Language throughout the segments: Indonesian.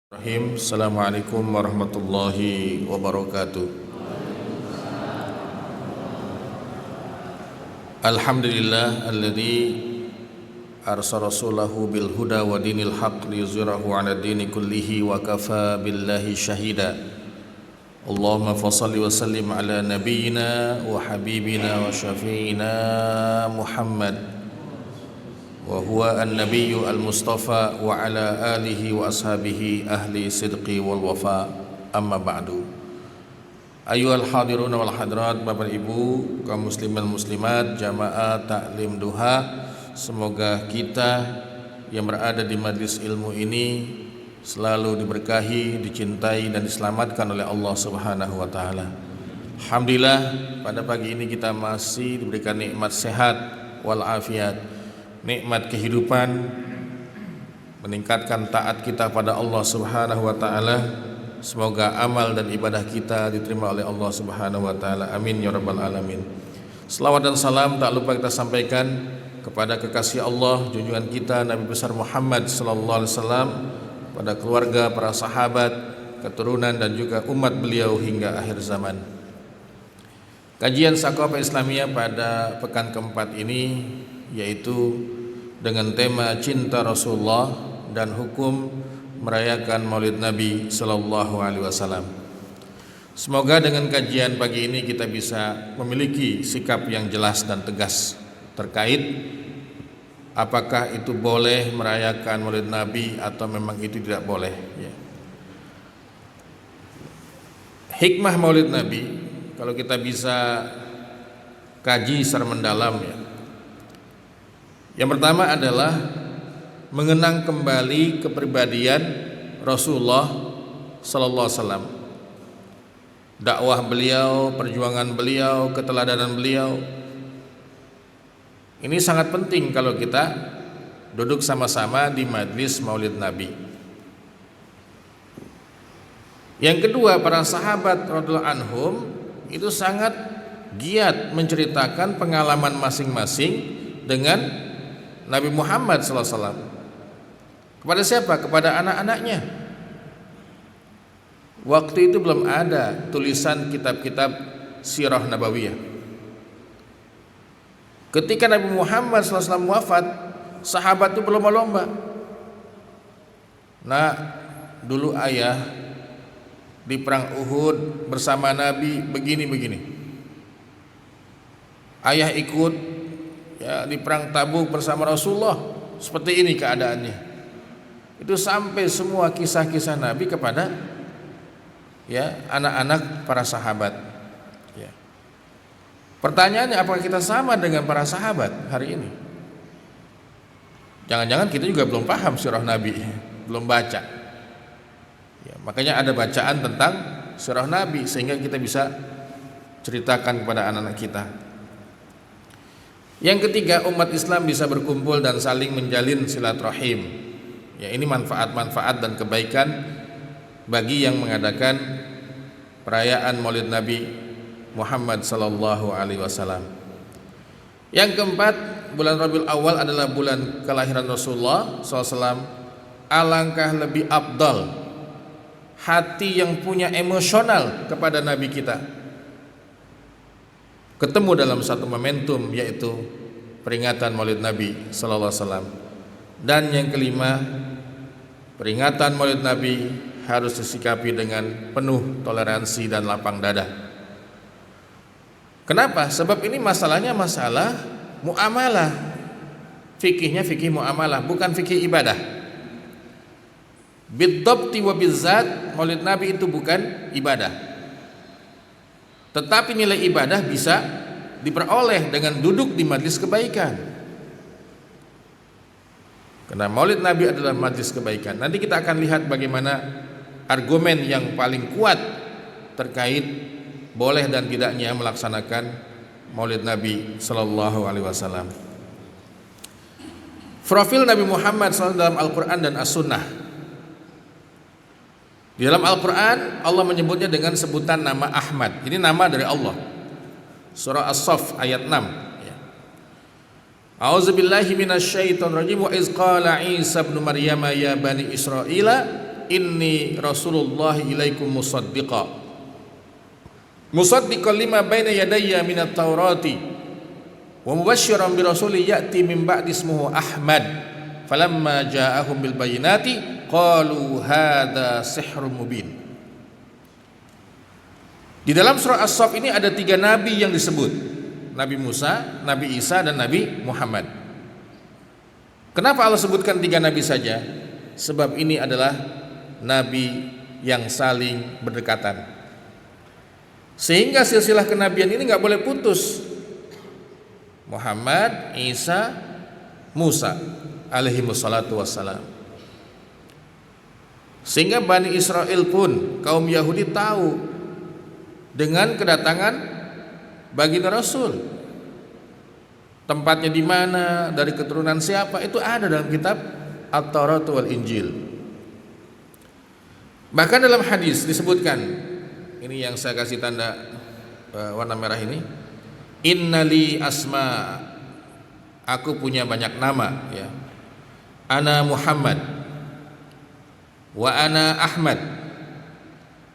Assalamualaikum warahmatullahi wabarakatuh. Alhamdulillah alladzi arsala rasulahu bil huda wa dinil haqq liyuzhirahu 'ala dini kullihi wa kafa billahi shahida. Allahumma fashalli wa sallim ala nabiyyina wa habibina wa syafi'ina Muhammad wa huwa an-nabiyyu al-mustafa wa ala alihi wa ashabihi ahli sidqi wal wafa, amma ba'du. Ayyuhal hadirun wal hadirat, Bapak Ibu kaum muslimin muslimat jamaah taklim duha, semoga kita yang berada di majlis ilmu ini selalu diberkahi, dicintai dan diselamatkan oleh Allah Subhanahu wa taala. Alhamdulillah, pada pagi ini kita masih diberikan nikmat sehat wal afiat, nikmat kehidupan, meningkatkan taat kita pada Allah Subhanahu wa taala. Semoga amal dan ibadah kita diterima oleh Allah Subhanahu wa taala. Amin ya rabbal alamin. Selawat dan salam tak lupa kita sampaikan kepada kekasih Allah, junjungan kita Nabi besar Muhammad sallallahu alaihi wasallam, pada keluarga, para sahabat, keturunan dan juga umat beliau hingga akhir zaman. Kajian Saqafah Islamiyah pada pekan keempat ini yaitu dengan tema cinta Rasulullah dan hukum merayakan Maulid Nabi sallallahu alaihi wasallam. Semoga dengan kajian pagi ini kita bisa memiliki sikap yang jelas dan tegas terkait apakah itu boleh merayakan Maulid Nabi atau memang itu tidak boleh, ya. Hikmah Maulid Nabi kalau kita bisa kaji secara mendalam, ya. Yang pertama adalah mengenang kembali kepribadian Rasulullah sallallahu alaihi wasallam. Dakwah beliau, perjuangan beliau, keteladanan beliau. Ini sangat penting kalau kita duduk sama-sama di majlis Maulid Nabi. Yang kedua, para sahabat radhiyallahu anhum itu sangat giat menceritakan pengalaman masing-masing dengan Nabi Muhammad SAW. Kepada siapa? Kepada anak-anaknya. Waktu itu belum ada tulisan kitab-kitab sirah nabawiyah. Ketika Nabi Muhammad SAW wafat, sahabat itu berlomba-lomba. Nah, dulu ayah di perang Uhud bersama Nabi begini-begini. Ayah ikut di perang Tabuk bersama Rasulullah, seperti ini keadaannya. Itu sampai semua kisah-kisah Nabi kepada anak-anak para sahabat, ya. Pertanyaannya, apakah kita sama dengan para sahabat hari ini? Jangan-jangan kita juga belum paham sirah Nabi, belum baca, ya. Makanya ada bacaan tentang sirah Nabi sehingga kita bisa ceritakan kepada anak-anak kita. Yang ketiga, umat Islam bisa berkumpul dan saling menjalin silaturahim. Ya, ini manfaat-manfaat dan kebaikan bagi yang mengadakan perayaan Maulid Nabi Muhammad sallallahu alaihi wasallam. Yang keempat, bulan Rabiul Awal adalah bulan kelahiran Rasulullah SAW. Alangkah lebih afdal hati yang punya emosional kepada Nabi kita ketemu dalam satu momentum, yaitu peringatan Maulid Nabi sallallahu alaihi wasallam. Dan yang kelima, peringatan Maulid Nabi harus disikapi dengan penuh toleransi dan lapang dada. Kenapa? Sebab ini masalahnya masalah muamalah. Fikihnya fikih muamalah, bukan fikih ibadah. Bidhabti wa bizzat, Maulid Nabi itu bukan ibadah. Tetapi nilai ibadah bisa diperoleh dengan duduk di majlis kebaikan. Karena Maulid Nabi adalah majlis kebaikan. Nanti kita akan lihat bagaimana argumen yang paling kuat terkait boleh dan tidaknya melaksanakan Maulid Nabi sallallahu alaihi wasallam. Profil Nabi Muhammad SAW dalam Al-Quran dan As-Sunnah. Di dalam Al-Quran Allah menyebutnya dengan sebutan nama Ahmad. Ini nama dari Allah. Surah As-Saff ayat 6, ya. A'udzubillahi minasyaitonir rajim. Wa iz qala Isa ibn Maryam ya bani Israila inni Rasulullah ilaikum musaddiqan lima baina yadayya minat taurati wa mubasysyiran bi rasulin ya'ti min ba'di ismuhu Ahmad falamma ja'ahum bil bayyinati qalu hadza sihrun mubin. Di dalam surah As-Saff ini ada 3 nabi yang disebut, Nabi Musa, Nabi Isa, dan Nabi Muhammad. Kenapa Allah sebutkan 3 nabi saja? Sebab ini adalah nabi yang saling berdekatan, sehingga silsilah kenabian ini nggak boleh putus. Muhammad, Isa, Musa alaihi wassalatu wassalam. Sehingga Bani Israel pun, kaum Yahudi, tahu dengan kedatangan baginda Rasul. Tempatnya di mana, dari keturunan siapa, itu ada dalam kitab At-Taurat wal Injil. Bahkan dalam hadis disebutkan, ini yang saya kasih tanda warna merah ini, innali asma, aku punya banyak nama, ya. Ana Muhammad wa ana Ahmad.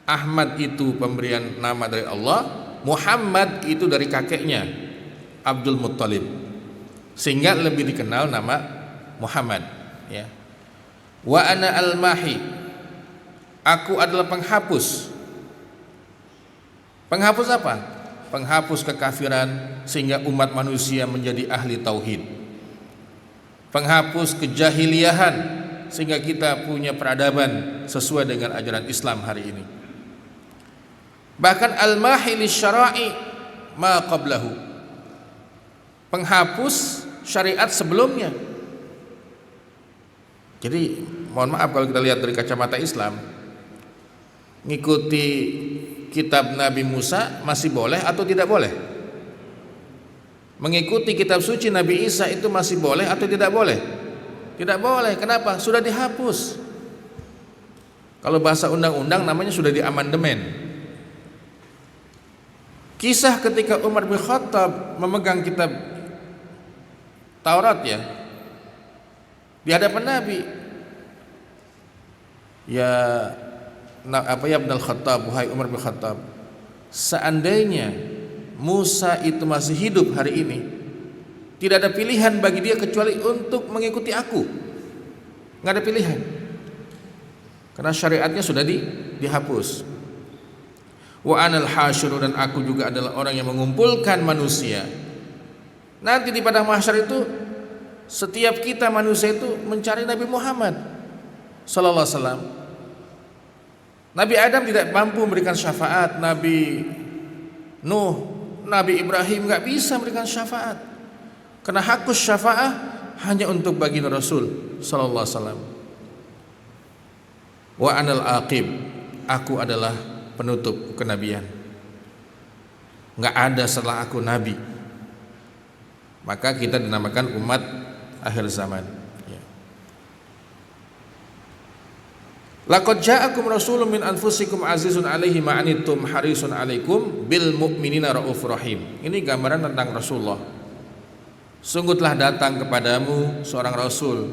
Ahmad itu pemberian nama dari Allah, Muhammad itu dari kakeknya Abdul Muttalib, sehingga lebih dikenal nama Muhammad, ya. Wa ana al-mahi, aku adalah penghapus. Penghapus apa? Penghapus kekafiran sehingga umat manusia menjadi ahli tauhid. Penghapus kejahiliahan sehingga kita punya peradaban sesuai dengan ajaran Islam hari ini. Bahkan al-mahi lisyara'i ma qablahu, penghapus syariat sebelumnya. Jadi mohon maaf kalau kita lihat dari kacamata Islam, ngikuti kitab Nabi Musa masih boleh atau tidak boleh? Mengikuti kitab suci Nabi Isa itu masih boleh atau tidak boleh? Tidak boleh. Kenapa? Sudah dihapus. Kalau bahasa undang-undang namanya sudah diamandemen. Kisah ketika Umar bin Khattab memegang kitab Taurat, ya, di hadapan Nabi, ya Ibn Khattab, wahai Umar bin Khattab, seandainya Musa itu masih hidup hari ini, tidak ada pilihan bagi dia kecuali untuk mengikuti aku. Nggak ada pilihan, karena syariatnya sudah dihapus. Wa anal hasyru, dan aku juga adalah orang yang mengumpulkan manusia. Nanti di padang mahsyar itu setiap kita manusia itu mencari Nabi Muhammad sallallahu alaihi wasallam. Nabi Adam tidak mampu memberikan syafaat, Nabi Nuh, Nabi Ibrahim nggak bisa memberikan syafaat, karena hakus syafaat hanya untuk baginda Rasul sallallahu alaihi wasallam. Wa anal aqib, aku adalah penutup kenabian, nggak ada setelah aku nabi. Maka kita dinamakan umat akhir zaman, ya. Laqad ja'akum rasulun min anfusikum azizun 'alaihi ma 'anittum harisun 'alaikum bil mu'minina raufur rahim. Ini gambaran tentang Rasulullah. Sungguh telah datang kepadamu seorang rasul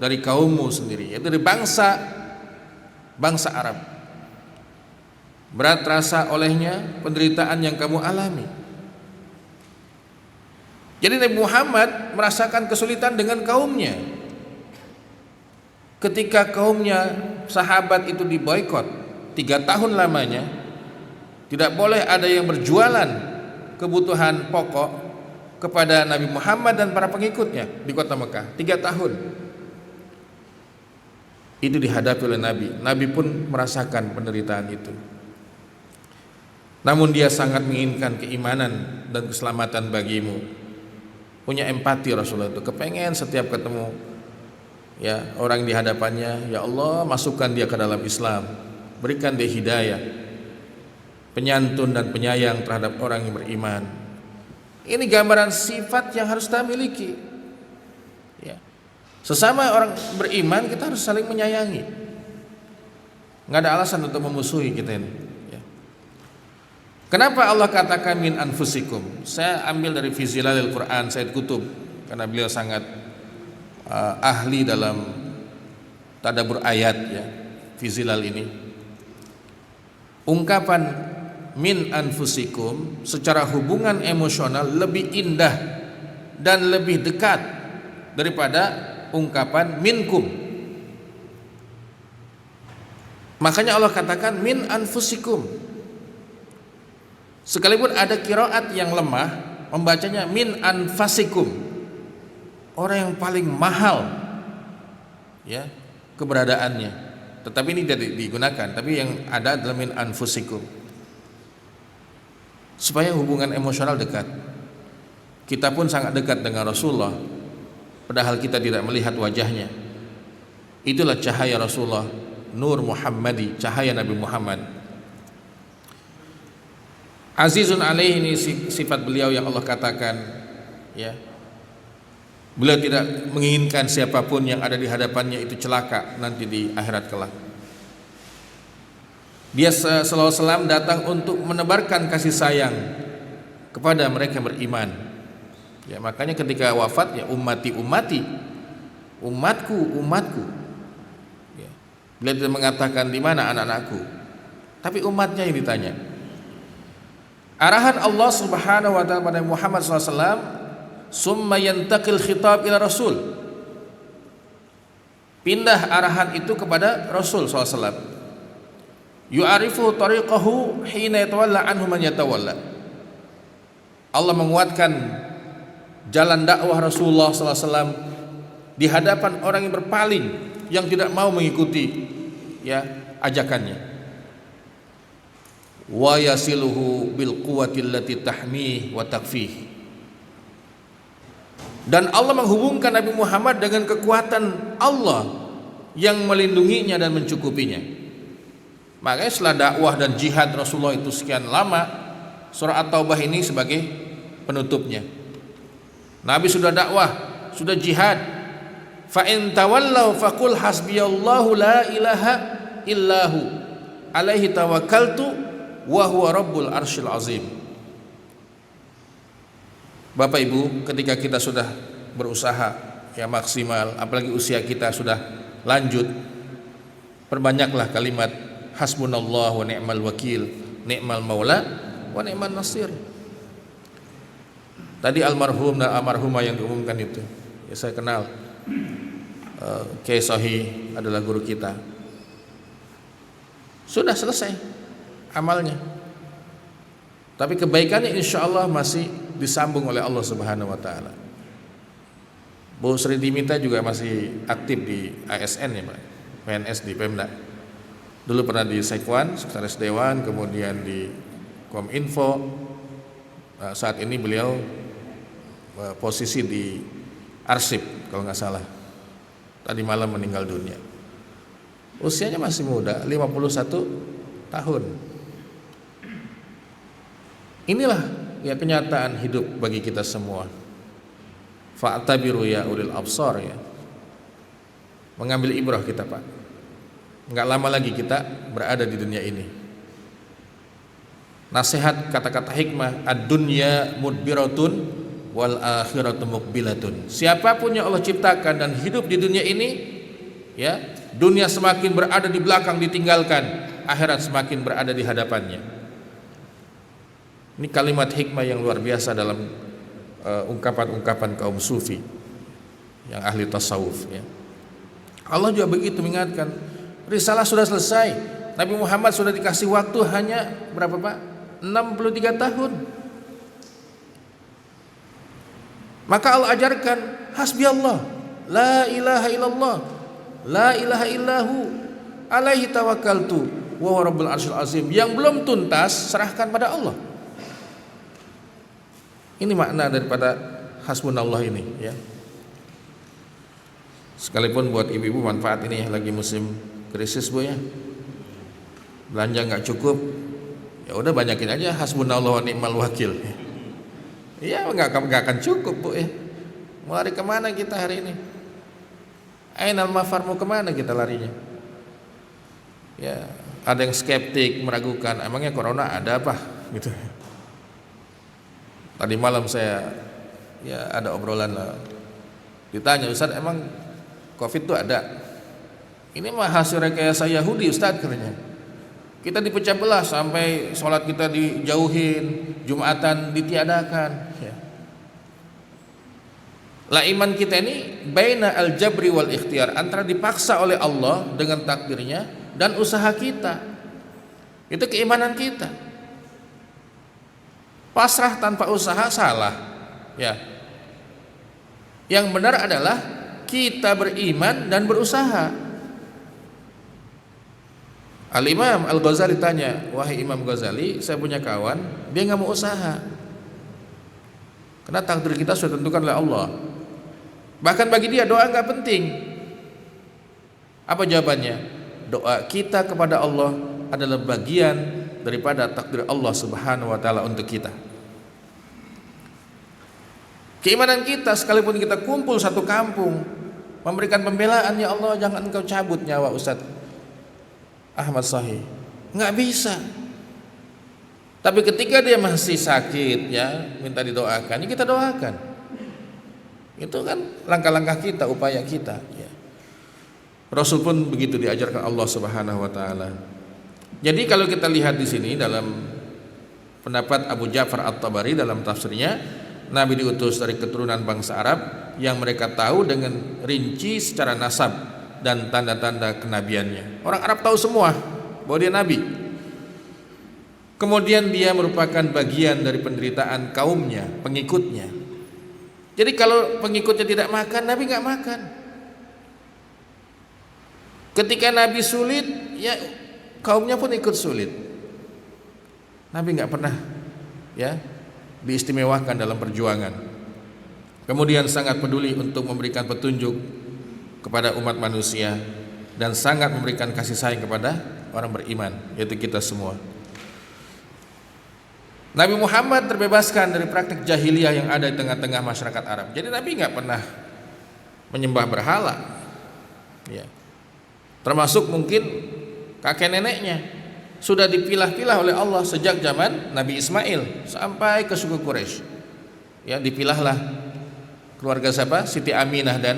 dari kaummu sendiri, yaitu dari bangsa Arab. Berat rasa olehnya penderitaan yang kamu alami. Jadi Nabi Muhammad merasakan kesulitan dengan kaumnya. Ketika kaumnya, sahabat itu diboikot 3 tahun lamanya, tidak boleh ada yang berjualan kebutuhan pokok kepada Nabi Muhammad dan para pengikutnya di kota Mekah 3 tahun. Itu dihadapi oleh Nabi. Nabi pun merasakan penderitaan itu. Namun dia sangat menginginkan keimanan dan keselamatan bagimu. Punya empati Rasulullah itu, kepengen setiap ketemu, ya, orang di hadapannya, ya Allah, masukkan dia ke dalam Islam, berikan dia hidayah, penyantun dan penyayang terhadap orang yang beriman. Ini gambaran sifat yang harus kita miliki, ya. Sesama orang beriman kita harus saling menyayangi, nggak ada alasan untuk memusuhi kita ini, ya. Kenapa Allah katakan min anfusikum? Saya ambil dari fi zilalil Quran Sayyid Qutb, karena beliau sangat ahli dalam tadabbur ayat, ya. fi zilal ini. Ungkapan min anfusikum secara hubungan emosional lebih indah dan lebih dekat daripada ungkapan minkum. Makanya Allah katakan min anfusikum. Sekalipun ada qiraat yang lemah membacanya min anfasikum. Orang yang paling mahal ya keberadaannya. Tetapi ini tidak digunakan, tapi yang ada adalah min anfusikum. Supaya hubungan emosional dekat. Kita pun sangat dekat dengan Rasulullah padahal kita tidak melihat wajahnya. Itulah cahaya Rasulullah, nur Muhammadi, cahaya Nabi Muhammad. Azizun alaihi, ini sifat beliau yang Allah katakan ya. Beliau tidak menginginkan siapapun yang ada di hadapannya itu celaka nanti di akhirat kelak. Dia sallallahu alaihi wasallam datang untuk menebarkan kasih sayang kepada mereka yang beriman. Ya, makanya ketika wafat ya ummati ummati, umatku umatku. Ya. Beliau tidak mengatakan di mana anak-anakku, tapi umatnya yang ditanya. Arahan Allah Subhanahu wa taala pada Muhammad sallallahu alaihi wasallam, summa yantaqil khitab ila Rasul. Pindah arahan itu kepada Rasul sallallahu alaihi wasallam. Yu'arifu tariqahu hina yatawalla anhu man yatawalla. Allah menguatkan jalan dakwah Rasulullah sallallahu alaihi wasallam di hadapan orang yang berpaling, yang tidak mau mengikuti ya ajakannya. Wa yasiluhu bil quwwati allati tahmih wa takfih. Dan Allah menghubungkan Nabi Muhammad dengan kekuatan Allah yang melindunginya dan mencukupinya. Makanya setelah dakwah dan jihad Rasulullah itu sekian lama, surah At-Taubah ini sebagai penutupnya. Nabi sudah dakwah, sudah jihad. Fa in tawallaw faqul hasbiyallahu la ilaha illahu alaihi tawakkaltu wa huwa rabbul arsyil azim. Bapak Ibu, ketika kita sudah berusaha ya maksimal, apalagi usia kita sudah lanjut, perbanyaklah kalimat hasbunallah wa ni'mal wakil, ni'mal maula wa ni'man nasir. Tadi almarhum dan almarhumah yang diumumkan itu ya, saya kenal Kiai Sohi adalah guru kita. Sudah selesai amalnya, tapi kebaikannya insya Allah masih disambung oleh Allah Subhanahu wa taala. Bu Sri Dimita juga masih aktif di ASN ya Pak, PNS di Pemda. Dulu pernah di Sekwan, Sekretaris Dewan, kemudian di Kominfo. Nah, saat ini beliau posisi di Arsip kalau nggak salah. Tadi malam meninggal dunia. Usianya masih muda, 51 tahun. Inilah ya kenyataan hidup bagi kita semua. Fa'tabiru ya ulil absar ya. Mengambil ibrah kita Pak. Enggak lama lagi kita berada di dunia ini. Nasihat kata-kata hikmah, ad-dunya mudbiratun wal akhiratu muqbilatun. Siapapun yang Allah ciptakan dan hidup di dunia ini ya, dunia semakin berada di belakang ditinggalkan, akhirat semakin berada di hadapannya. Ini kalimat hikmah yang luar biasa dalam ungkapan-ungkapan kaum sufi yang ahli tasawuf ya. Allah juga begitu mengingatkan, risalah sudah selesai. Nabi Muhammad sudah dikasih waktu hanya berapa Pak? 63 tahun. Maka Allah ajarkan hasbiyallah, la ilaha illallah, la ilaha illahu, alaihi tawakkaltu wa huwa rabbul arsyil azim. Yang belum tuntas serahkan pada Allah. Ini makna daripada hasbunallah ini ya. Sekalipun buat ibu-ibu manfaat ini ya, lagi musim krisis Bu ya. Belanja nggak cukup, ya udah banyakin aja hasbunallah wa ni'mal wakil. Iya nggak akan cukup Bu ya. Mau lari kemana kita hari ini? Ainal mafar, mau kemana kita larinya? Ya ada yang skeptik, meragukan, emangnya corona ada apa? Gitu. Tadi malam saya ya ada obrolan lah. Ditanya, Ustaz emang COVID itu ada? Ini mah hasil rekayasa Yahudi Ustaz katanya. Kita dipecah belah sampai sholat kita dijauhin, Jumatan ditiadakan ya. Lah iman kita ini baina al-jabri wal ikhtiar, antara dipaksa oleh Allah dengan takdirnya dan usaha kita. Itu keimanan kita. Pasrah tanpa usaha salah ya. Yang benar adalah kita beriman dan berusaha. Al-Imam Al-Ghazali tanya, wahai Imam Ghazali, saya punya kawan, dia nggak mau usaha karena takdir kita sudah ditentukan oleh Allah. Bahkan bagi dia doa nggak penting. Apa jawabannya? Doa kita kepada Allah adalah bagian daripada takdir Allah Subhanahu wa taala untuk kita. Keimanan kita, sekalipun kita kumpul satu kampung memberikan pembelaan, ya Allah jangan engkau cabut nyawa Ustaz Ahmad Sahih, nggak bisa. Tapi ketika dia masih sakit ya minta didoakan, ya kita doakan. Itu kan langkah-langkah kita, upaya kita ya. Rasul pun begitu diajarkan Allah Subhanahu wa taala. Jadi kalau kita lihat di sini dalam pendapat Abu Ja'far At-Tabari dalam tafsirnya, Nabi diutus dari keturunan bangsa Arab yang mereka tahu dengan rinci secara nasab dan tanda-tanda kenabiannya. Orang Arab tahu semua bahwa dia nabi. Kemudian dia merupakan bagian dari penderitaan kaumnya, pengikutnya. Jadi kalau pengikutnya tidak makan, Nabi nggak makan. Ketika Nabi sulit, ya kaumnya pun ikut sulit. Nabi nggak pernah ya diistimewakan dalam perjuangan. Kemudian sangat peduli untuk memberikan petunjuk kepada umat manusia dan sangat memberikan kasih sayang kepada orang beriman, yaitu kita semua. Nabi Muhammad terbebaskan dari praktik jahiliyah yang ada di tengah-tengah masyarakat Arab. Jadi Nabi nggak pernah menyembah berhala, ya. Termasuk mungkin kakek neneknya sudah dipilah-pilah oleh Allah sejak zaman Nabi Ismail sampai ke suku Quraisy. Ya, dipilahlah keluarga siapa? Siti Aminah dan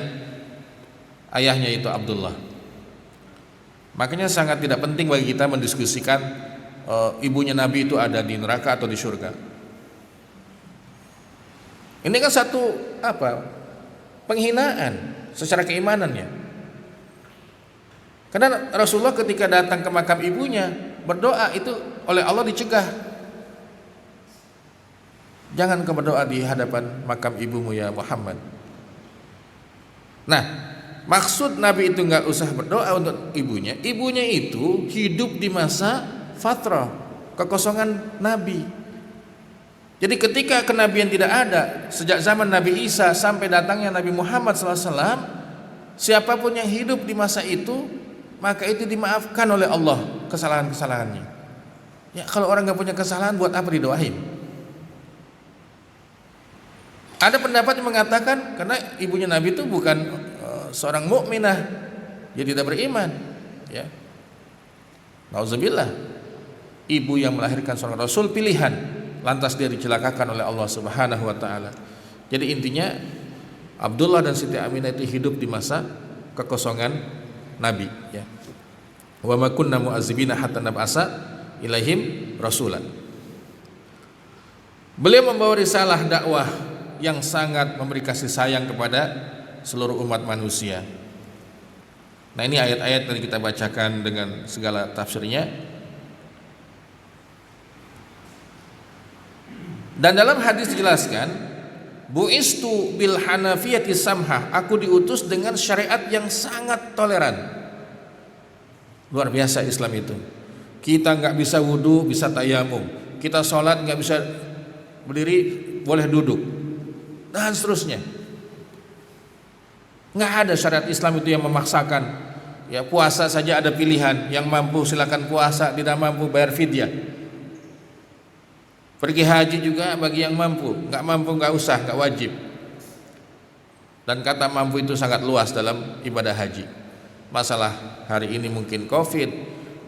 ayahnya itu Abdullah. Makanya sangat tidak penting bagi kita mendiskusikan ibunya Nabi itu ada di neraka atau di surga. Ini kan satu penghinaan secara keimanannya. Karena Rasulullah ketika datang ke makam ibunya berdoa itu oleh Allah dicegah. Jangan kau berdoa di hadapan makam ibumu ya Muhammad. Nah, maksud Nabi itu nggak usah berdoa untuk ibunya. Ibunya itu hidup di masa fatrah, kekosongan Nabi. Jadi ketika kenabian tidak ada sejak zaman Nabi Isa sampai datangnya Nabi Muhammad SAW, siapapun yang hidup di masa itu, maka itu dimaafkan oleh Allah kesalahan-kesalahannya. Ya kalau orang nggak punya kesalahan, buat apa didoain? Ada pendapat yang mengatakan karena ibunya Nabi itu bukan seorang mukminah, dia tidak beriman. Ya, nauzubillah. Ibu yang melahirkan seorang Rasul pilihan, lantas dia dicelakakan oleh Allah Subhanahu wa taala. Jadi intinya Abdullah dan Siti Aminah itu hidup di masa kekosongan Nabi ya. Wa ma kunna mu'azzibina hatta nab'asa ilaihim rasulan. Beliau membawa risalah dakwah yang sangat memberi kasih sayang kepada seluruh umat manusia. Nah, ini ayat-ayat yang kita bacakan dengan segala tafsirnya. Dan dalam hadis dijelaskan, bu'istu bil hanafiyati samhah, aku diutus dengan syariat yang sangat toleran. Luar biasa Islam itu. Kita nggak bisa wudu, bisa tayamum. Kita sholat nggak bisa berdiri, boleh duduk, dan seterusnya. Nggak ada syariat Islam itu yang memaksakan. Ya, puasa saja ada pilihan. Yang mampu silakan puasa, tidak mampu bayar fidyah. Pergi haji juga bagi yang mampu, nggak mampu nggak usah, nggak wajib. Dan kata mampu itu sangat luas dalam ibadah haji. Masalah hari ini mungkin COVID,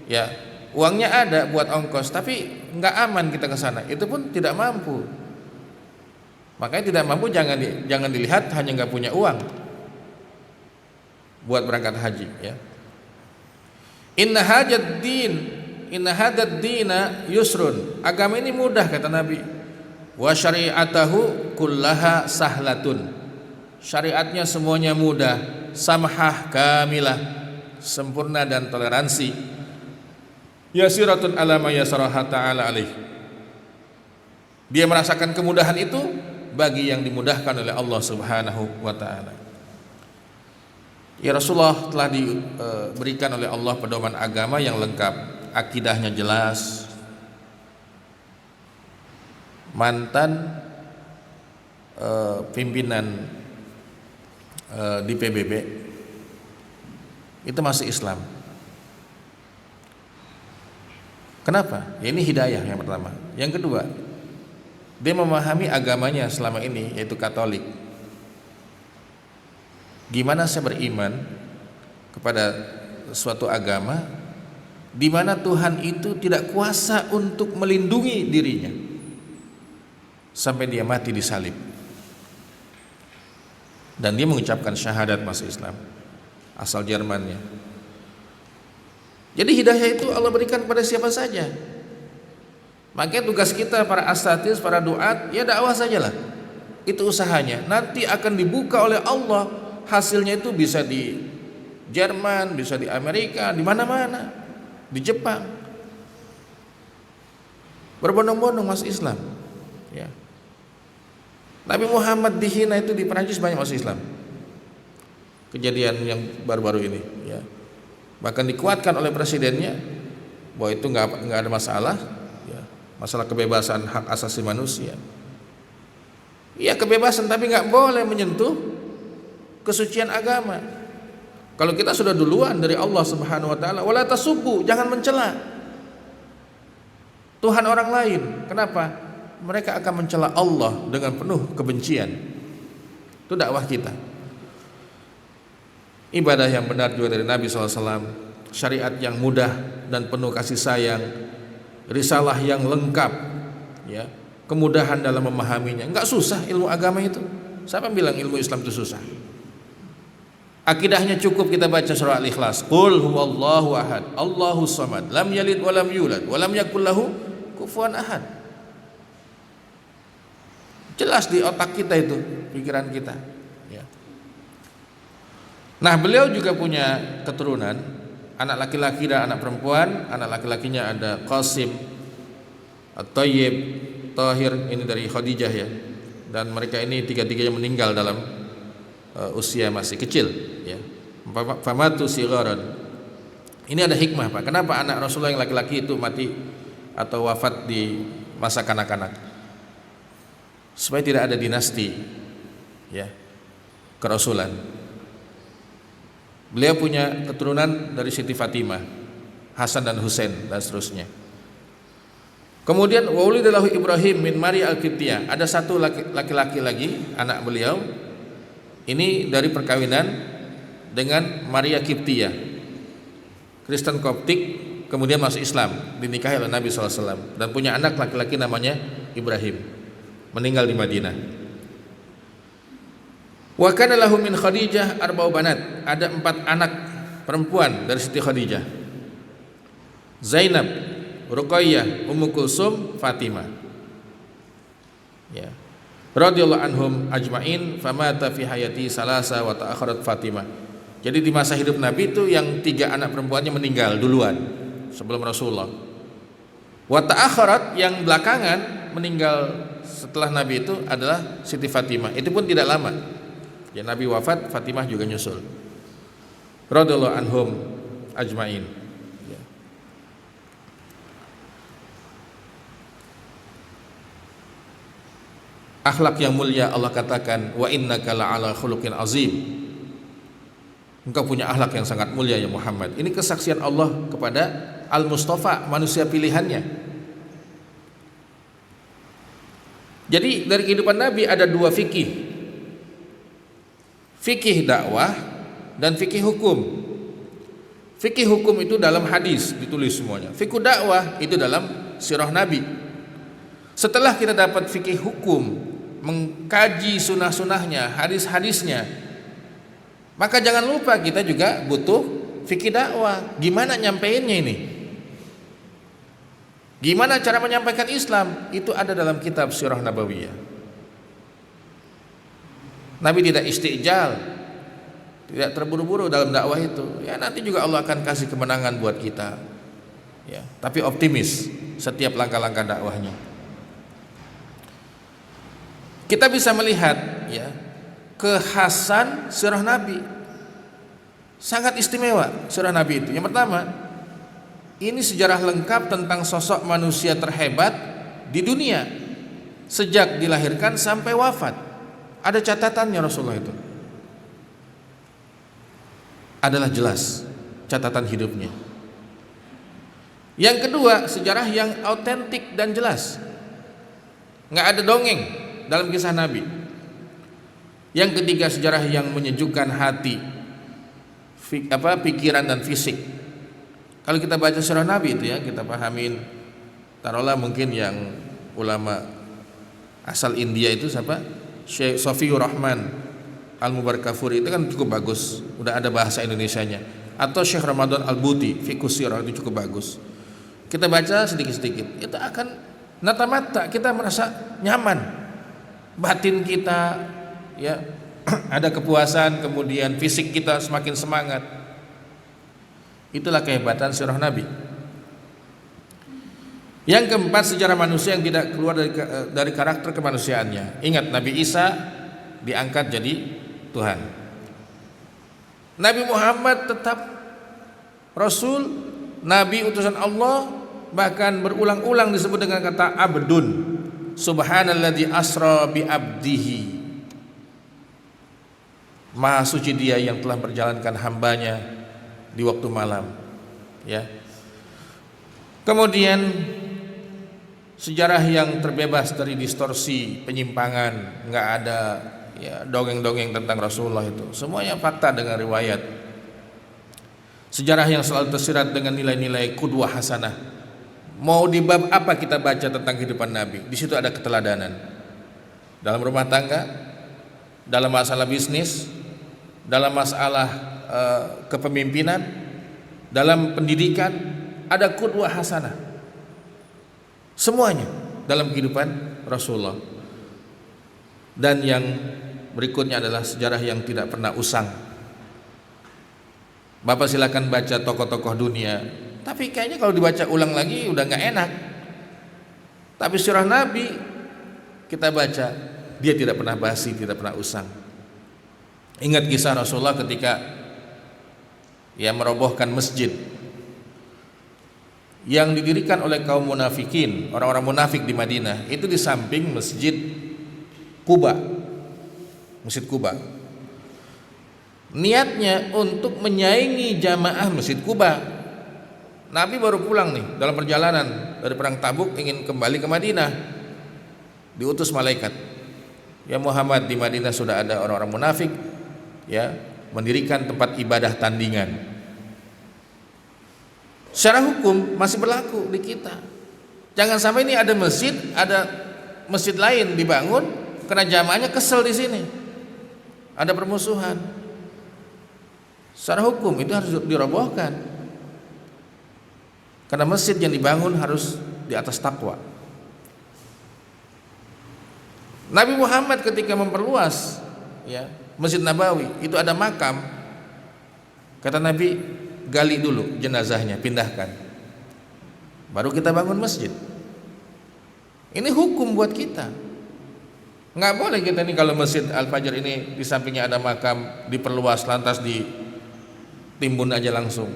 ya uangnya ada buat ongkos, tapi nggak aman kita ke sana. Itu pun tidak mampu. Makanya tidak mampu jangan dilihat hanya nggak punya uang buat berangkat haji. Ya, Inna hadzal din, inna hadzal dina yusrun. Agama ini mudah kata Nabi. Wa syari'atahu kullaha sahlatun. Syariatnya semuanya mudah, samhah kamilah, sempurna dan toleransi. Yasiratun ala ma yasaraha ta'ala alaih. Dia merasakan kemudahan itu bagi yang dimudahkan oleh Allah Subhanahu wa taala. Ya, Rasulullah telah diberikan oleh Allah pedoman agama yang lengkap, akidahnya jelas. Mantan pimpinan di PBB itu masih Islam. Kenapa? Ya, ini hidayah yang pertama. Yang kedua, dia memahami agamanya selama ini, yaitu Katolik. Gimana saya beriman kepada suatu agama di mana Tuhan itu tidak kuasa untuk melindungi dirinya sampai dia mati disalib, dan dia mengucapkan syahadat masuk Islam, asal Jermannya. Jadi hidayah itu Allah berikan kepada siapa saja. Makanya tugas kita para asatiz, para duat, ya dakwah sajalah. Itu usahanya. Nanti akan dibuka oleh Allah, hasilnya itu bisa di Jerman, bisa di Amerika, di mana-mana, di Jepang. Berbondong-bondong masuk Islam. Ya. Nabi Muhammad dihina itu di Perancis, banyak masuk Islam. Kejadian yang baru-baru ini. Ya. Bahkan dikuatkan oleh presidennya bahwa itu nggak ada masalah. Masalah kebebasan hak asasi manusia. Iya, kebebasan, tapi nggak boleh menyentuh kesucian agama. Kalau kita sudah duluan dari Allah Subhanahu wa taala, wala tasubbu, jangan mencela Tuhan orang lain. Kenapa? Mereka akan mencela Allah dengan penuh kebencian. Itu dakwah kita. Ibadah yang benar juga dari Nabi SAW, syariat yang mudah dan penuh kasih sayang, risalah yang lengkap, ya, kemudahan dalam memahaminya. Enggak susah ilmu agama itu. Siapa bilang ilmu Islam itu susah? Akidahnya cukup kita baca surah Al-Ikhlas. Qul huwallahu ahad, Allahus samad, lam yalid wa lam yulad wa lam yakul lahu kufuwan ahad. Jelas di otak kita itu, pikiran kita, ya. Nah, beliau juga punya keturunan, anak laki-laki dan anak perempuan. Anak laki-lakinya ada Qasim, At-Thayyib, Tahir, ini dari Khadijah, ya. Dan mereka ini tiga-tiganya meninggal dalam usia masih kecil, ya. Famatu sigharan. Ini ada hikmah, Pak. Kenapa anak Rasulullah yang laki-laki itu mati atau wafat di masa kanak-kanak? Supaya tidak ada dinasti, ya, kerasulan. Beliau punya keturunan dari Siti Fatimah, Hasan dan Husain dan seterusnya. Kemudian waulidalahu Ibrahim min Maria al-Qibtiyah. Ada satu laki-laki lagi anak beliau. Ini dari perkawinan dengan Maria Qibtiyah, Kristen Koptik, kemudian masuk Islam, dinikahi oleh Nabi SAW dan punya anak laki-laki namanya Ibrahim, meninggal di Madinah. Wa kana lahu min Khadijah arba'u banat. Ada 4 anak perempuan dari Siti Khadijah. Zainab, Ruqayyah, Ummu Kulsum, Fatimah. Ya. Radhiyallahu anhum ajma'in, famata fi hayati salasa wa ta'akharat Fatimah. Jadi di masa hidup Nabi itu yang 3 anak perempuannya meninggal duluan sebelum Rasulullah. Wa ta'akharat, yang belakangan meninggal setelah Nabi itu adalah Siti Fatimah. Itu pun tidak lama. Ya, Nabi wafat, Fatimah juga nyusul. Radhiyallahu anhum ajmain. Ya. Akhlak yang mulia, Allah katakan, wa innaka la'ala khuluqin azim. Engkau punya akhlak yang sangat mulia ya Muhammad. Ini kesaksian Allah kepada Al-Mustafa, manusia pilihannya. Jadi dari kehidupan Nabi ada 2 fikih. Fikih dakwah dan fikih hukum. Fikih hukum itu dalam hadis ditulis semuanya. Fikih dakwah itu dalam sirah Nabi. Setelah kita dapat fikih hukum, mengkaji sunnah-sunnahnya, hadis-hadisnya, maka jangan lupa kita juga butuh fikih dakwah. Gimana nyampeinnya ini? Gimana cara menyampaikan Islam? Itu ada dalam kitab Sirah Nabawiyah. Nabi tidak istijal, tidak terburu-buru dalam dakwah itu. Ya nanti juga Allah akan kasih kemenangan buat kita. Ya, tapi optimis setiap langkah-langkah dakwahnya. Kita bisa melihat ya kekhasan sirah Nabi. Sangat istimewa sirah Nabi itu. Yang pertama, ini sejarah lengkap tentang sosok manusia terhebat di dunia sejak dilahirkan sampai wafat. Ada catatannya Rasulullah itu. Adalah jelas catatan hidupnya. Yang kedua, sejarah yang autentik dan jelas. Nggak ada dongeng dalam kisah Nabi. Yang ketiga, sejarah yang menyejukkan hati, pikiran dan fisik. Kalau kita baca sirah Nabi itu ya, kita pahamin. Taruhlah mungkin yang ulama asal India itu siapa? Syekh Sofiur Rahman Al-Mubarakfuri itu kan cukup bagus. Udah ada bahasa Indonesianya. Atau Syekh Ramadan Al-Buti Fiqh Sirah itu cukup bagus. Kita baca sedikit-sedikit, itu akan nata-mata, kita merasa nyaman. Batin kita ya ada kepuasan, kemudian fisik kita semakin semangat. Itulah kehebatan sirah Nabi. Yang keempat, sejarah manusia yang tidak keluar dari karakter kemanusiaannya. Ingat, Nabi Isa diangkat jadi Tuhan. Nabi Muhammad tetap Rasul, Nabi utusan Allah, bahkan berulang-ulang disebut dengan kata abdun. Subhanalladzi asra bi abdihi. Maha suci dia yang telah berjalankan hambanya di waktu malam. Ya. Kemudian sejarah yang terbebas dari distorsi, penyimpangan, nggak ada ya dongeng-dongeng tentang Rasulullah itu. Semuanya fakta dengan riwayat. Sejarah yang selalu tersirat dengan nilai-nilai qudwah hasanah. Mau di bab apa kita baca tentang kehidupan Nabi? Di situ ada keteladanan. Dalam rumah tangga, dalam masalah bisnis, dalam masalah kepemimpinan, dalam pendidikan, ada qudwah hasanah. Semuanya dalam kehidupan Rasulullah. Dan yang berikutnya adalah sejarah yang tidak pernah usang. Bapak silakan baca tokoh-tokoh dunia, tapi kayaknya kalau dibaca ulang lagi udah nggak enak. Tapi sirah Nabi kita baca, dia tidak pernah basi, tidak pernah usang. Ingat kisah Rasulullah ketika ia merobohkan masjid yang didirikan oleh kaum munafikin, orang-orang munafik di Madinah, itu di samping masjid Quba, masjid Quba. Niatnya untuk menyaingi jamaah masjid Quba. Nabi baru pulang nih dalam perjalanan dari perang Tabuk, ingin kembali ke Madinah. Diutus malaikat, ya Muhammad, di Madinah sudah ada orang-orang munafik, ya, mendirikan tempat ibadah tandingan. Secara hukum masih berlaku di kita. Jangan sampai ini ada masjid lain dibangun, karena jamaahnya kesel di sini, ada permusuhan. Secara hukum itu harus dirobohkan, karena masjid yang dibangun harus di atas takwa. Nabi Muhammad ketika memperluas ya Masjid Nabawi, itu ada makam. Kata Nabi, gali dulu jenazahnya, pindahkan, baru kita bangun masjid. Ini hukum buat kita. Nggak boleh kita nih kalau Masjid Al-Fajr ini di sampingnya ada makam, diperluas lantas ditimbun aja langsung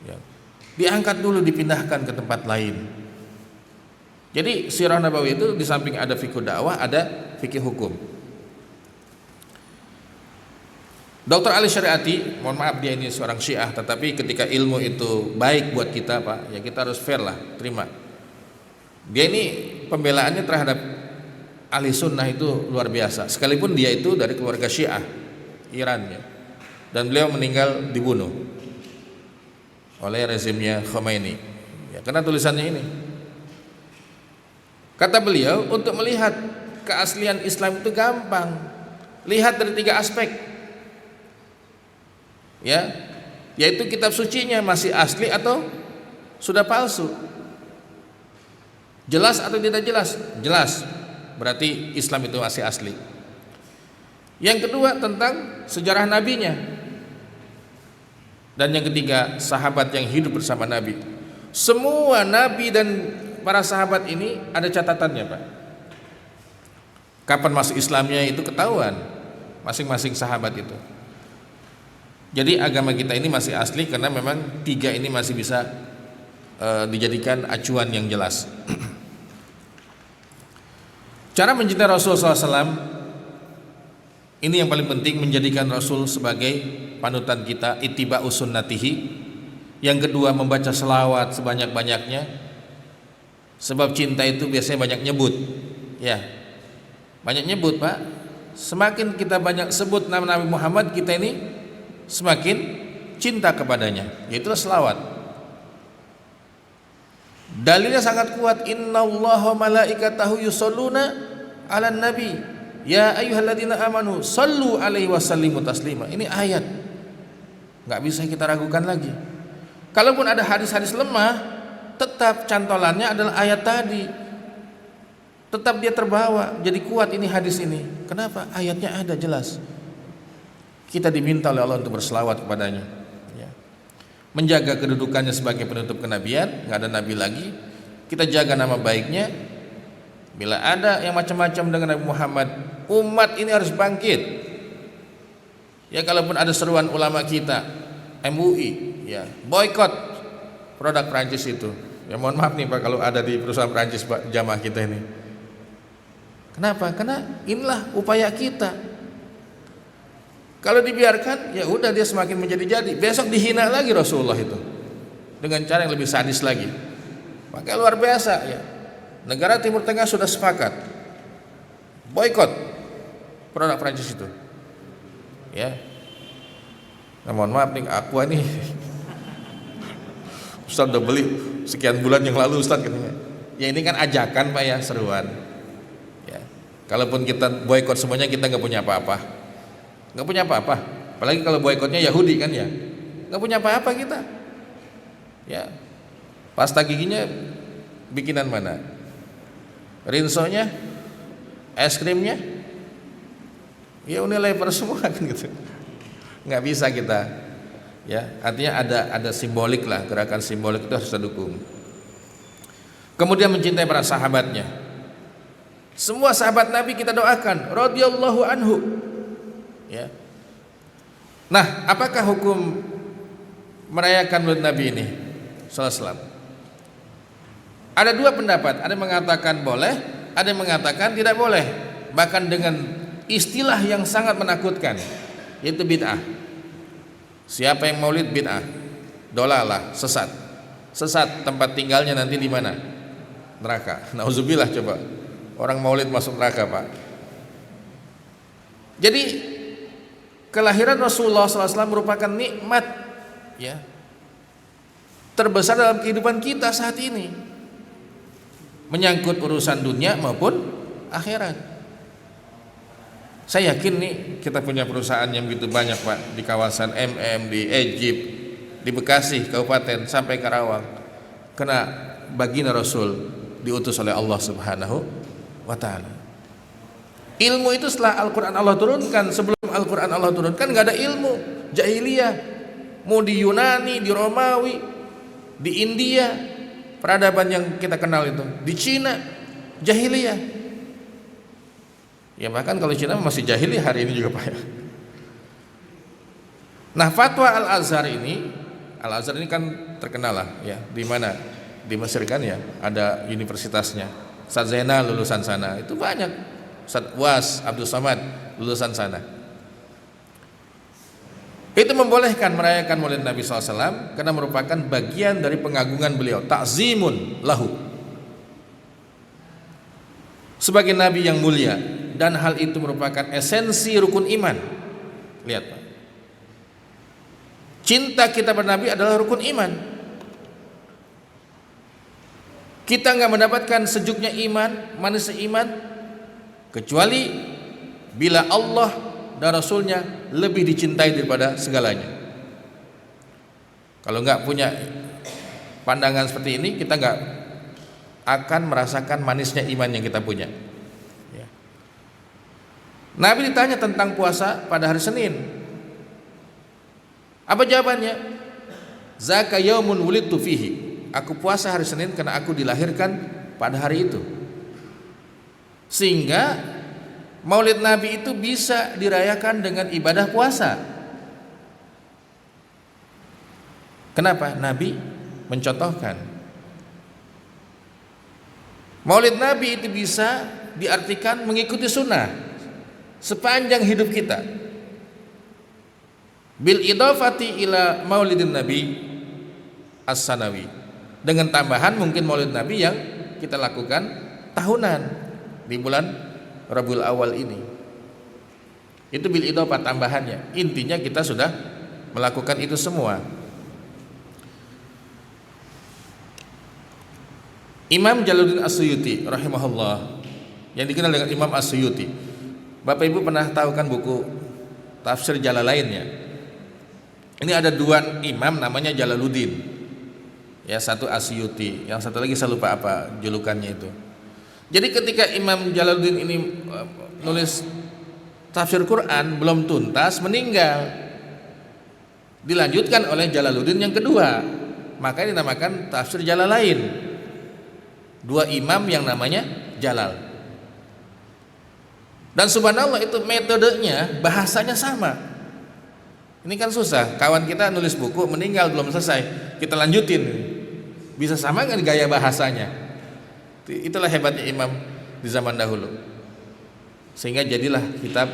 ya. Diangkat dulu, dipindahkan ke tempat lain. Jadi sirah Nabawi itu di samping ada fikih dakwah, ada fikih hukum. Dr. Ali Syariati, mohon maaf dia ini seorang Syiah, tetapi ketika ilmu itu baik buat kita Pak, ya kita harus fair lah, terima. Dia ini pembelaannya terhadap ahli sunnah itu luar biasa, sekalipun dia itu dari keluarga Syiah Iran ya. Dan beliau meninggal dibunuh oleh rezimnya Khomeini ya, karena tulisannya ini. Kata beliau, untuk melihat keaslian Islam itu gampang, lihat dari 3 aspek ya. yaitu kitab sucinya masih asli atau sudah palsu. Jelas atau tidak jelas? Jelas, berarti Islam itu masih asli. Yang kedua tentang sejarah nabinya. Dan yang ketiga, sahabat yang hidup bersama Nabi. Semua nabi dan para sahabat ini ada catatannya, Pak. Kapan masuk Islamnya itu ketahuan masing-masing sahabat itu. Jadi agama kita ini masih asli karena memang tiga ini masih bisa dijadikan acuan yang jelas. Cara mencintai Rasul SAW ini yang paling penting, menjadikan Rasul sebagai panutan kita, ittiba'u sunnatihi. Yang kedua, membaca selawat sebanyak-banyaknya. Sebab cinta itu biasanya banyak nyebut, ya, banyak nyebut, Pak. Semakin kita banyak sebut nama Nabi Muhammad, kita ini semakin cinta kepadanya, yaitu selawat. Dalilnya sangat kuat, innallaha malaikatahu yusholluna 'alan nabi ya ayyuhalladzina amanu shallu 'alaihi wasallimu taslima. Ini ayat, nggak bisa kita ragukan lagi. Kalaupun ada hadis-hadis lemah, tetap cantolannya adalah ayat tadi. Tetap dia terbawa, jadi kuat ini hadis ini. Kenapa? Ayatnya ada jelas. Kita diminta oleh Allah untuk berselawat kepadanya, ya. Menjaga kedudukannya sebagai penutup kenabian, nggak ada nabi lagi. Kita jaga nama baiknya. Bila ada yang macam-macam dengan Nabi Muhammad, umat ini harus bangkit. Ya, kalaupun ada seruan ulama kita, MUI, ya, boykot produk Prancis itu. Ya, mohon maaf nih Pak kalau ada di perusahaan Prancis, Pak, jamaah kita ini. Kenapa? Karena inilah upaya kita. Kalau dibiarkan, ya udah dia semakin menjadi-jadi. Besok dihina lagi Rasulullah itu dengan cara yang lebih sadis lagi. Maka luar biasa, ya. Negara Timur Tengah sudah sepakat boykot produk Prancis itu. Ya. Nah, mohon maaf nih, Aqua nih Ustaz udah beli sekian bulan yang lalu Ustaz katanya. Ya ini kan ajakan Pak, ya, seruan. Ya. Kalaupun kita boykot semuanya, kita nggak punya apa-apa. Nggak punya apa-apa, apalagi kalau boykotnya Yahudi kan, ya, nggak punya apa-apa kita, ya. Pasta giginya bikinan mana? Rinsonya, es krimnya, ya Unilever semua kan gitu. Nggak bisa kita, ya. Artinya ada simbolik lah, gerakan simbolik itu harus kita dukung. Kemudian mencintai para sahabatnya. Semua sahabat Nabi kita doakan, radhiyallahu anhu. Ya. Nah, apakah hukum merayakan Maulid Nabi ini? Sallallahu. Ada dua pendapat. Ada yang mengatakan boleh, ada yang mengatakan tidak boleh. Bahkan dengan istilah yang sangat menakutkan, yaitu bid'ah. Siapa yang maulid bid'ah, dolalah, sesat. Sesat, tempat tinggalnya nanti di mana? Neraka. Nauzubillah, coba. Orang maulid masuk neraka, Pak. Jadi kelahiran Rasulullah SAW merupakan nikmat, ya, terbesar dalam kehidupan kita saat ini, menyangkut urusan dunia maupun akhirat. Saya yakin nih kita punya perusahaan yang begitu banyak, Pak, di kawasan MM, di Egypt, di Bekasi, Kabupaten sampai Karawang, karena baginda Rasul diutus oleh Allah Subhanahu wa Ta'ala. Ilmu itu setelah Al-Quran Allah turunkan. Sebelum Al-Quran Allah turunkan nggak ada ilmu. Jahiliyah, mau di Yunani, di Romawi, di India, peradaban yang kita kenal itu, di Cina, jahiliyah. Ya bahkan kalau Cina masih jahiliyah hari ini juga, Pak, ya. Nah, fatwa Al-Azhar ini kan terkenal lah, ya. Di mana? Di Mesir kan, ya, ada universitasnya. Ustaz Zainal lulusan sana, itu banyak. Ustaz Was Abdul Samad lulusan sana. Itu membolehkan merayakan Maulid Nabi SAW karena merupakan bagian dari pengagungan beliau, ta'zimun lahu, sebagai Nabi yang mulia, dan hal itu merupakan esensi rukun iman. Lihat, Pak, cinta kita pada Nabi adalah rukun iman. Kita nggak mendapatkan sejuknya iman, manisnya iman, kecuali bila Allah dan Rasulnya lebih dicintai daripada segalanya. Kalau nggak punya pandangan seperti ini, kita nggak akan merasakan manisnya iman yang kita punya. Ya. Nabi ditanya tentang puasa pada hari Senin. Apa jawabannya? Zaka yaumun wulidtu fihi. Aku puasa hari Senin karena aku dilahirkan pada hari itu. Sehingga Maulid Nabi itu bisa dirayakan dengan ibadah puasa. Kenapa? Nabi mencontohkan. Maulid Nabi itu bisa diartikan mengikuti sunnah sepanjang hidup kita. Bil idafati ila maulidin Nabi as-sanawi. Dengan tambahan mungkin Maulid Nabi yang kita lakukan tahunan di bulan Rabiul Awal ini. Itu bil idafah tambahannya. Intinya kita sudah melakukan itu semua. Imam Jalaluddin As-Suyuti rahimahullah, yang dikenal dengan Imam As-Suyuti. Bapak Ibu pernah tahu kan buku Tafsir Jalalainnya? Ini ada dua imam namanya Jalaluddin. Ya, satu As-Suyuti, yang satu lagi saya lupa apa julukannya itu. Jadi ketika Imam Jalaluddin ini nulis tafsir Quran belum tuntas, meninggal. Dilanjutkan oleh Jalaluddin yang kedua. Maka dinamakan Tafsir Jalalain. Dua imam yang namanya Jalal. Dan subhanallah itu metodenya, bahasanya sama. Ini kan susah, kawan kita nulis buku meninggal belum selesai, kita lanjutin. Bisa sama kan gaya bahasanya? Itulah hebatnya imam di zaman dahulu. Sehingga jadilah kitab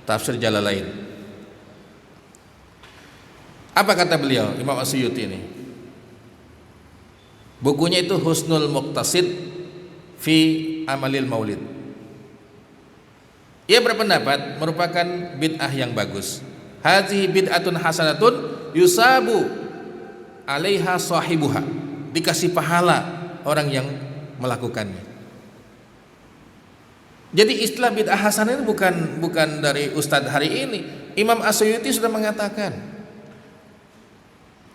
Tafsir Jalalain. Apa kata beliau, Imam As-Suyuti ini? Bukunya itu Husnul Muqtasid fi Amalil Maulid. Ia berpendapat merupakan bid'ah yang bagus. Hadhihi bid'atun hasanatun yusabu 'alaiha sahibuha. Dikasih pahala orang yang melakukannya. Jadi istilah bid'ah hasanah ini bukan dari Ustadz hari ini. Imam As-Suyuti sudah mengatakan.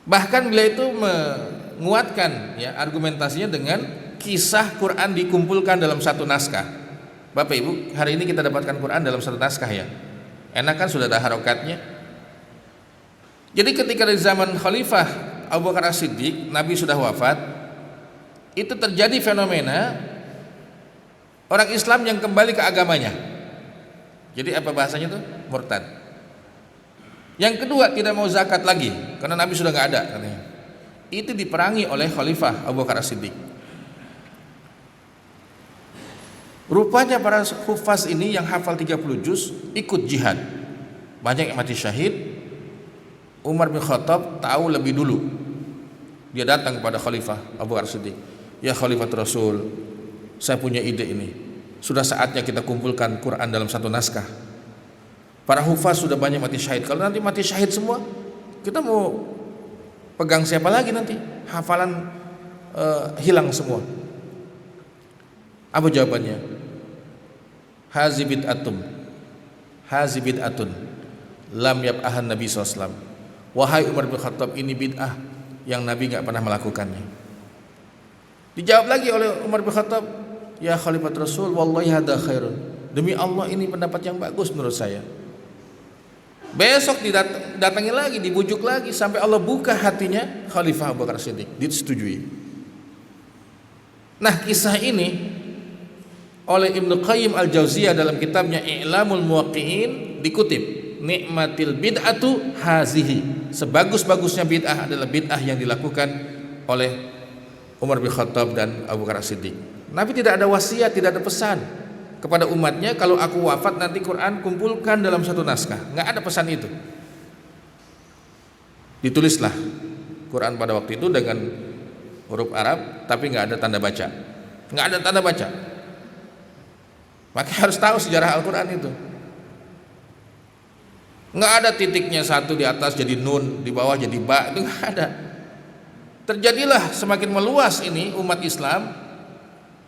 Bahkan beliau itu menguatkan ya argumentasinya dengan kisah Quran dikumpulkan dalam satu naskah. Bapak Ibu, hari ini kita dapatkan Quran dalam satu naskah ya. Enak kan, sudah ada harokatnya. Jadi ketika di zaman Khalifah Abu Bakar As-Siddiq, Nabi sudah wafat, itu terjadi fenomena orang Islam yang kembali ke agamanya. Jadi apa bahasanya tuh? Murtad. Yang kedua, tidak mau zakat lagi karena Nabi sudah nggak ada katanya. Itu diperangi oleh Khalifah Abu Bakar As-Siddiq. Rupanya para hufaz ini yang hafal 30 juz ikut jihad. Banyak yang mati syahid. Umar bin Khattab tahu lebih dulu. Dia datang kepada Khalifah Abu Bakar As-Siddiq. Ya Khalifah Rasul, saya punya ide ini. Sudah saatnya kita kumpulkan Quran dalam satu naskah. Para hufaz sudah banyak mati syahid. Kalau nanti mati syahid semua, kita mau pegang siapa lagi nanti? Hafalan hilang semua. Apa jawabannya? Hazi bid'atun lam yab'ahan Nabi SAW. Wahai Umar bin Khattab, ini bid'ah yang Nabi gak pernah melakukannya. Dijawab lagi oleh Umar bin Khattab, ya Khalifat Rasul, wallahi hadha khairun. Demi Allah ini pendapat yang bagus menurut saya. Besok didatangi lagi, dibujuk lagi sampai Allah buka hatinya Khalifah Abu Bakar Siddiq, disetujui. Nah, kisah ini oleh Ibnu Qayyim Al-Jauziyah dalam kitabnya I'lamul Muwaqqi'in dikutip, nikmatil bid'atu hazihi. Sebagus-bagusnya bid'ah adalah bid'ah yang dilakukan oleh Umar bin Khattab dan Abu Bakar Siddiq. Nabi tidak ada wasiat, tidak ada pesan kepada umatnya, kalau aku wafat nanti Quran kumpulkan dalam satu naskah. Nggak ada pesan itu. Ditulislah Quran pada waktu itu dengan huruf Arab, tapi nggak ada tanda baca. Nggak ada tanda baca. Maka harus tahu sejarah Al-Quran itu. Nggak ada titiknya satu di atas jadi nun, di bawah jadi ba, itu nggak ada. Terjadilah semakin meluas ini umat Islam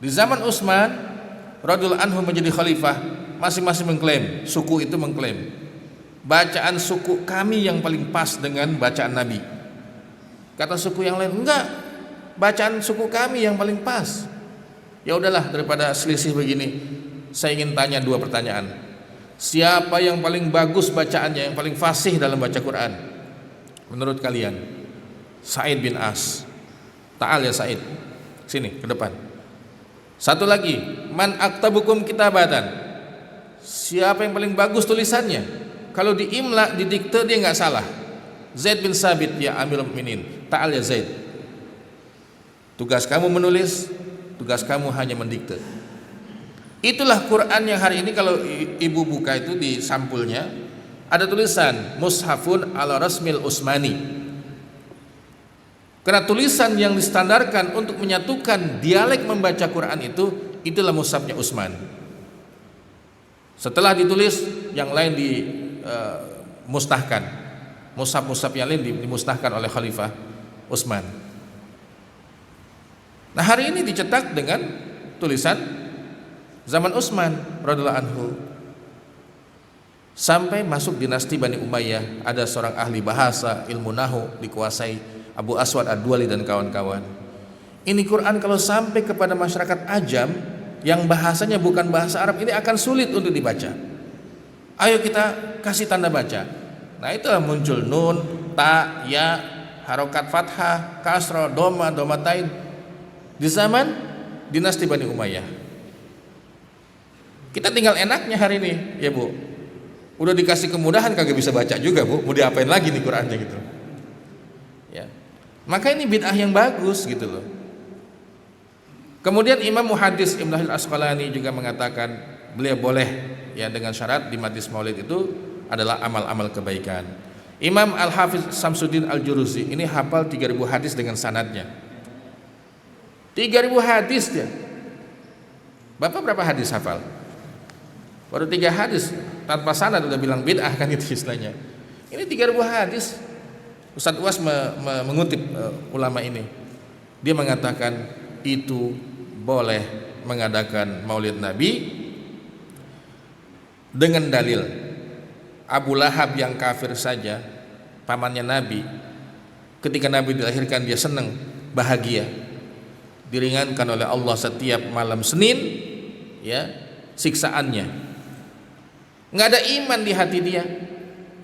di zaman Utsman radhiyallahu anhu menjadi khalifah. Masing-masing mengklaim, suku itu mengklaim bacaan suku kami yang paling pas dengan bacaan Nabi. Kata suku yang lain, enggak, bacaan suku kami yang paling pas. Ya udahlah, daripada selisih begini, saya ingin tanya 2 pertanyaan. Siapa yang paling bagus bacaannya, yang paling fasih dalam baca Quran menurut kalian? Sa'id bin As. Ta'al ya Sa'id, sini ke depan. Satu lagi, man aktabukum kitabatan. Siapa yang paling bagus tulisannya? Kalau di imla, di dikte dia nggak salah. Zaid bin Sabit ya Amirul Mukminin. Ta'al ya Zaid. Tugas kamu menulis, tugas kamu hanya mendikte. Itulah Quran yang hari ini kalau ibu buka itu di sampulnya ada tulisan Mushafun ala Rasmil Utsmani. Karena tulisan yang distandarkan untuk menyatukan dialek membaca Quran itulah mushafnya Utsman. Setelah ditulis, yang lain dimusnahkan. Mushaf-mushaf yang lain dimusnahkan oleh Khalifah Utsman. Nah, hari ini dicetak dengan tulisan zaman Utsman radhiyallahu anhu. Sampai masuk dinasti Bani Umayyah, ada seorang ahli bahasa, ilmu nahwu dikuasai Abu Aswad Ad-Duali dan kawan-kawan. Ini Quran kalau sampai kepada masyarakat Ajam yang bahasanya bukan bahasa Arab, ini akan sulit untuk dibaca. Ayo kita kasih tanda baca. Nah, itulah muncul nun, ta, ya, harokat fathah, kasroh, doma, domatain di zaman dinasti Bani Umayyah. Kita tinggal enaknya hari ini, ya Bu. Udah dikasih kemudahan kagak bisa baca juga, Bu. Mau diapain lagi nih Qurannya gitu. Ya. Maka ini bid'ah yang bagus gitu loh. Kemudian Imam Muhaddis Ibnu Hajar Al-Asqalani juga mengatakan beliau boleh ya dengan syarat di majlis maulid itu adalah amal-amal kebaikan. Imam Al-Hafiz Samsuddin Al-Juruzi ini hafal 3000 hadis dengan sanadnya. 3000 hadis dia. Bapak berapa hadis hafal? Baru 3 hadis tanpa sanad udah bilang bid'ah kan itu istilahnya. Ini 3000 hadis. Ustadz Uwas mengutip ulama ini. Dia mengatakan itu boleh mengadakan maulid Nabi dengan dalil Abu Lahab yang kafir saja, pamannya Nabi, ketika Nabi dilahirkan dia senang, bahagia, diringankan oleh Allah setiap malam Senin ya siksaannya. Nggak ada iman di hati dia,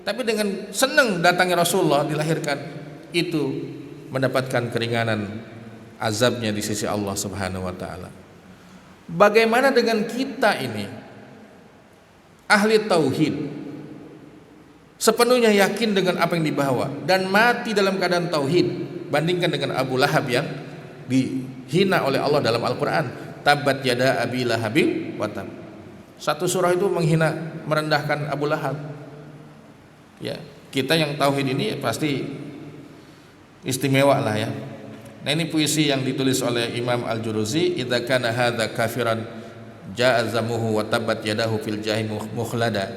tapi dengan senang datangnya Rasulullah dilahirkan, itu mendapatkan keringanan azabnya di sisi Allah Subhanahu wa taala. Bagaimana dengan kita ini? Ahli tauhid, sepenuhnya yakin dengan apa yang dibawa dan mati dalam keadaan tauhid. Bandingkan dengan Abu Lahab yang dihina oleh Allah dalam Al-Qur'an, tabat yada abi lahabin wa tab. Satu surah itu menghina, merendahkan Abu Lahab. Ya, kita yang tauhid ini pasti istimewa lah ya. Nah, ini puisi yang ditulis oleh Imam Al-Juruzi, idza kana hadza kafiran jaa zamuhu wa tabat yadahu fil jahim mukhlada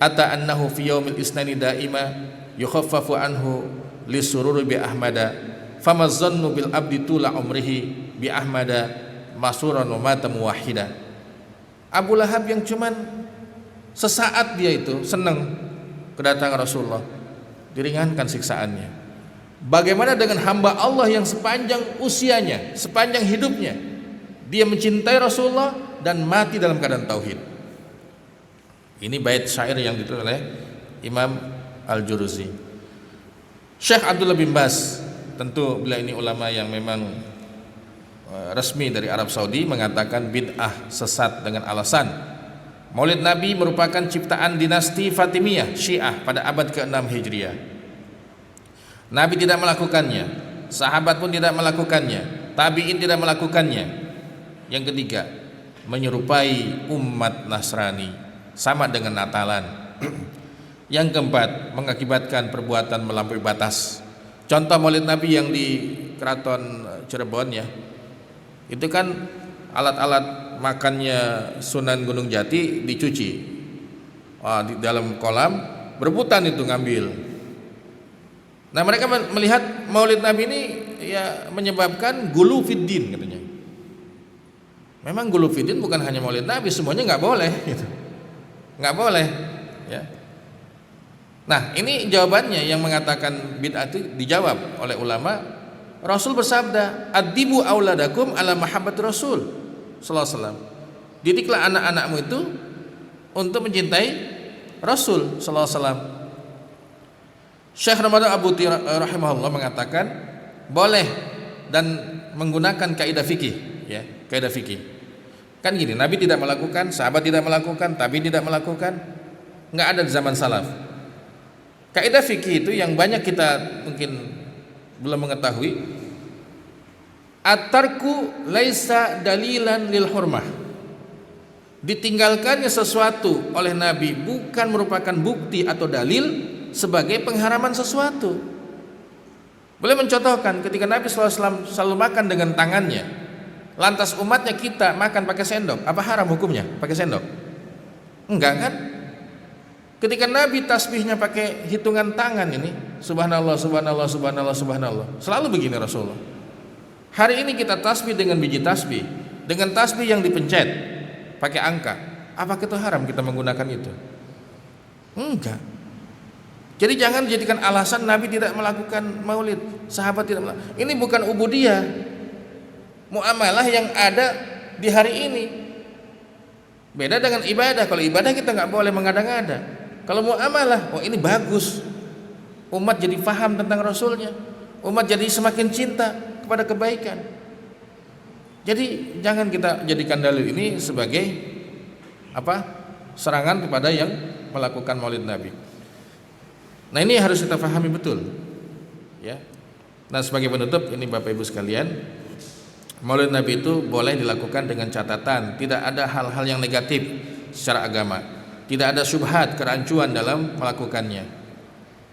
ata annahu fi yaumil isnani daima yukhaffafu anhu lisururi bi ahmada fama zannu bil abdi tula umrihi bi ahmada masuran wa mata muwahhida. Abu Lahab yang cuman sesaat dia itu senang kedatangan Rasulullah, diringankan siksaannya. Bagaimana dengan hamba Allah yang sepanjang usianya, sepanjang hidupnya dia mencintai Rasulullah dan mati dalam keadaan tauhid. Ini bait syair yang ditulis oleh Imam Al-Juruzi. Syekh Abdullah bin Baz, tentu beliau ini ulama yang memang resmi dari Arab Saudi, mengatakan bid'ah sesat dengan alasan Maulid Nabi merupakan ciptaan dinasti Fatimiyah Syiah pada abad ke-6 Hijriah. Nabi tidak melakukannya, sahabat pun tidak melakukannya, tabi'in tidak melakukannya. Yang ketiga, menyerupai umat Nasrani, sama dengan Natalan. Yang keempat, mengakibatkan perbuatan melampaui batas. Contoh Maulid Nabi yang di Keraton Cirebon ya, itu kan alat-alat makannya Sunan Gunung Jati dicuci di dalam kolam, berebutan itu ngambil. Nah, mereka melihat Maulid Nabi ini ya menyebabkan gulu fiddin katanya. Memang gulu fiddin bukan hanya Maulid Nabi, semuanya nggak boleh gitu. Nggak boleh ya. Nah, ini jawabannya yang mengatakan bid'ah itu dijawab oleh ulama. Rasul bersabda, "Adibu auladakum ala mahabbat Rasul sallallahu alaihi wasallam." Didiklah anak-anakmu itu untuk mencintai Rasul sallallahu alaihi wasallam. Syekh Ramadan Abuti rahimahullah mengatakan boleh dan menggunakan kaidah fikih, ya, kaidah fikih. Kan gini, Nabi tidak melakukan, sahabat tidak melakukan, tabi'in tidak melakukan, nggak ada di zaman salaf. Kaidah fikih itu yang banyak kita mungkin belum mengetahui. At-tarku laisa dalilan lil hurmah. Ditinggalkannya sesuatu oleh Nabi bukan merupakan bukti atau dalil sebagai pengharaman sesuatu. Boleh mencontohkan ketika Nabi SAW selalu makan dengan tangannya, lantas umatnya kita makan pakai sendok, apa haram hukumnya pakai sendok? Enggak kan? Ketika Nabi tasbihnya pakai hitungan tangan ini, subhanallah, subhanallah, subhanallah, subhanallah, selalu begini Rasulullah. Hari ini kita tasbih dengan biji tasbih, dengan tasbih yang dipencet pakai angka, apakah itu haram kita menggunakan itu? Enggak. Jadi jangan dijadikan alasan Nabi tidak melakukan maulid, sahabat tidak melakukan. Ini bukan ubudiyah, muamalah yang ada di hari ini. Beda dengan ibadah. Kalau ibadah kita nggak boleh mengada-ngada. Kalau muamalah, oh ini bagus. Umat jadi paham tentang Rasulnya. Umat jadi semakin cinta kepada kebaikan. Jadi jangan kita jadikan dalil ini sebagai serangan kepada yang melakukan maulid Nabi. Nah, ini harus kita pahami betul, ya. Nah, sebagai penutup ini Bapak Ibu sekalian, maulid Nabi itu boleh dilakukan dengan catatan tidak ada hal-hal yang negatif secara agama, tidak ada syubhat, kerancuan dalam melakukannya.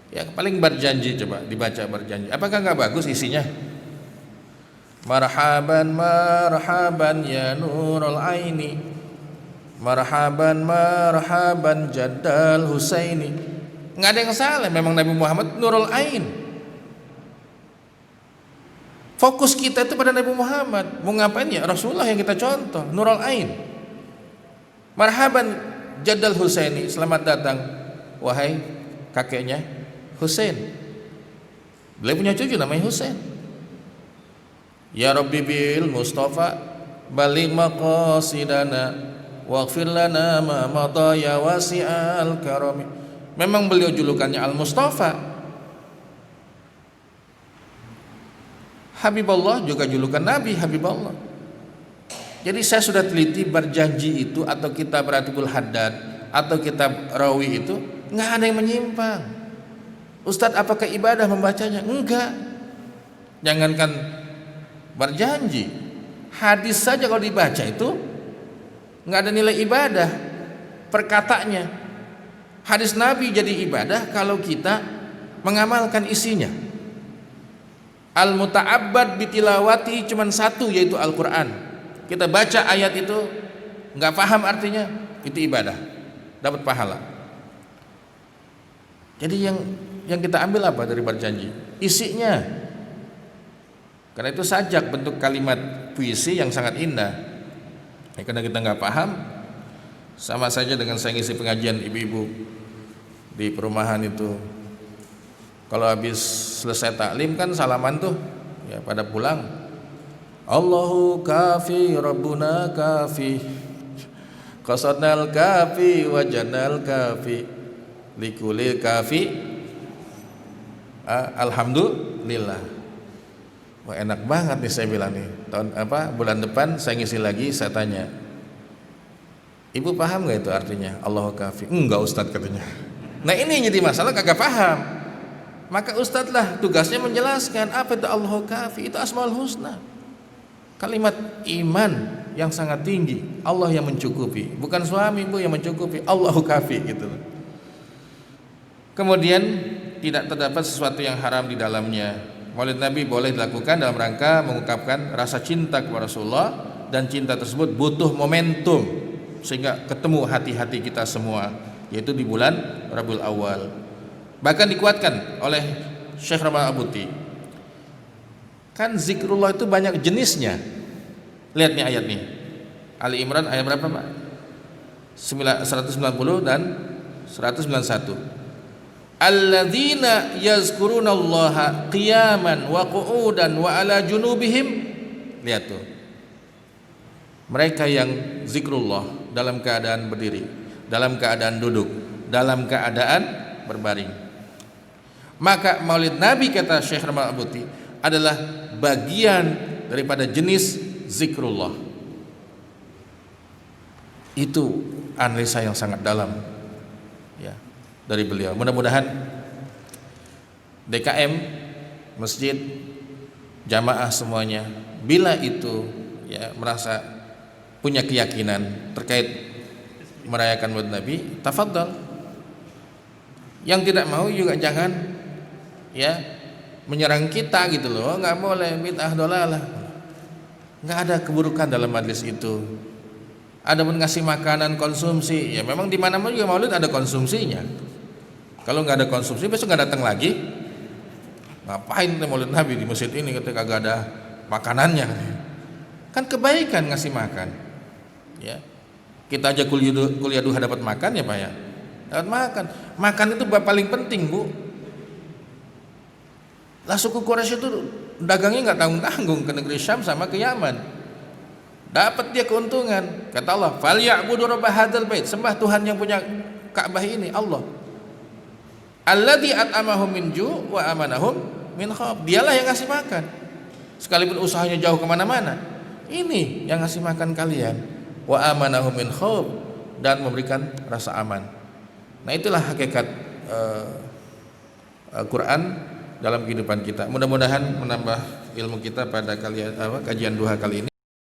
Ya, paling berjanji, coba dibaca berjanji. Apakah nggak bagus isinya? Marhaban marhaban ya nurul aini, marhaban marhaban jaddal Husaini. Nggak ada yang salah, memang Nabi Muhammad nurul ain. Fokus kita itu pada Nabi Muhammad. Mau ngapain ya? Rasulullah yang kita contoh, nurul ain. Marhaban jaddal Husaini, selamat datang wahai kakeknya Husain. Beliau punya cucu namanya Husain. Ya Rabbi bil Mustafa balik maqasidana waghfir lana ma madha ya wasi'al karami. Memang beliau julukannya Al-Mustafa. Habibullah juga julukan Nabi Habibullah. Jadi saya sudah teliti berjanji itu atau kitab Ratibul Haddad atau kitab Rawi itu nggak ada yang menyimpang. Ustadz, apakah ibadah membacanya? Enggak. Jangankan berjanji, hadis saja kalau dibaca itu nggak ada nilai ibadah perkataannya. Hadis Nabi jadi ibadah kalau kita mengamalkan isinya. Al-muta'abbad bitilawati cuman satu, yaitu Al-Quran. Kita baca ayat itu nggak paham artinya, itu ibadah, dapat pahala. Jadi yang kita ambil apa dari berjanji? Isinya. Karena itu sajak, bentuk kalimat puisi yang sangat indah. Karena kita nggak paham, sama saja dengan saya ngisi pengajian ibu-ibu di perumahan itu. Kalau habis selesai taklim kan salaman tuh, ya pada pulang. Allahu kafi Rabbuna kafi qasadnal kafi wajadnal kafi likulil kafi alhamdulillah. Wah, enak banget nih saya bilang nih. Bulan depan saya ngisi lagi, saya tanya, ibu paham gak itu artinya Allahu kafi? Enggak Ustadz, katanya. Nah, ini yang jadi masalah, kagak paham. Maka Ustadz lah tugasnya menjelaskan apa itu Allahu kafi. Itu Asmaul Husna, kalimat iman yang sangat tinggi. Allah yang mencukupi, bukan suami ibu yang mencukupi. Allahu kafi gitu. Kemudian tidak terdapat sesuatu yang haram di dalamnya. Maulid Nabi boleh dilakukan dalam rangka mengungkapkan rasa cinta kepada Rasulullah, dan cinta tersebut butuh momentum sehingga ketemu hati-hati kita semua, yaitu di bulan Rabiul Awal. Bahkan dikuatkan oleh Syekh Ramadan Abuti. Kan zikrullah itu banyak jenisnya. Lihat nih ayat nih, Ali Imran ayat berapa Pak? 190 dan 191. alladzina yazkurunallaha qiyaman wa qu'udan wa ala junubihim. Lihat tuh, mereka yang zikrullah dalam keadaan berdiri, dalam keadaan duduk, dalam keadaan berbaring. Maka maulid Nabi, kata Syekh Ramal Abuti, adalah bagian daripada jenis zikrullah. Itu analisa yang sangat dalam ya dari beliau. Mudah-mudahan DKM, masjid, jamaah semuanya, bila itu ya merasa punya keyakinan terkait merayakan maulid Nabi, tafadhal. Yang tidak mau juga jangan ya menyerang kita gitu loh. Nggak boleh, bid'ah dolalah. Nggak ada keburukan dalam majlis itu. Ada pun ngasih makanan konsumsi, ya memang di mana-mana juga maulid ada konsumsinya. Kalau nggak ada konsumsi besok nggak datang lagi. Ngapain maulid Nabi di masjid ini ketika nggak ada makanannya? Kan kebaikan ngasih makan. Ya, kita aja kuliah duha dapat makan ya Pak ya. Dapat makan. Makan itu paling penting, Bu. Lah suku Quraisy itu dagangnya nggak tanggung-tanggung ke negeri Syam sama ke Yaman. Dapat dia keuntungan. Kata Allah, "Falyabudu rabb hadzal bait." Sembah Tuhan yang punya Ka'bah ini, Allah. Alladzi at'amahum min ju' wa amanahum min khauf. Dialah yang ngasih makan. Sekalipun usahanya jauh kemana-mana, ini yang ngasih makan kalian. Wa amanahum min khauf, dan memberikan rasa aman. Nah, itulah hakikat Quran dalam kehidupan kita. Mudah-mudahan menambah ilmu kita pada kajian duha kali ini.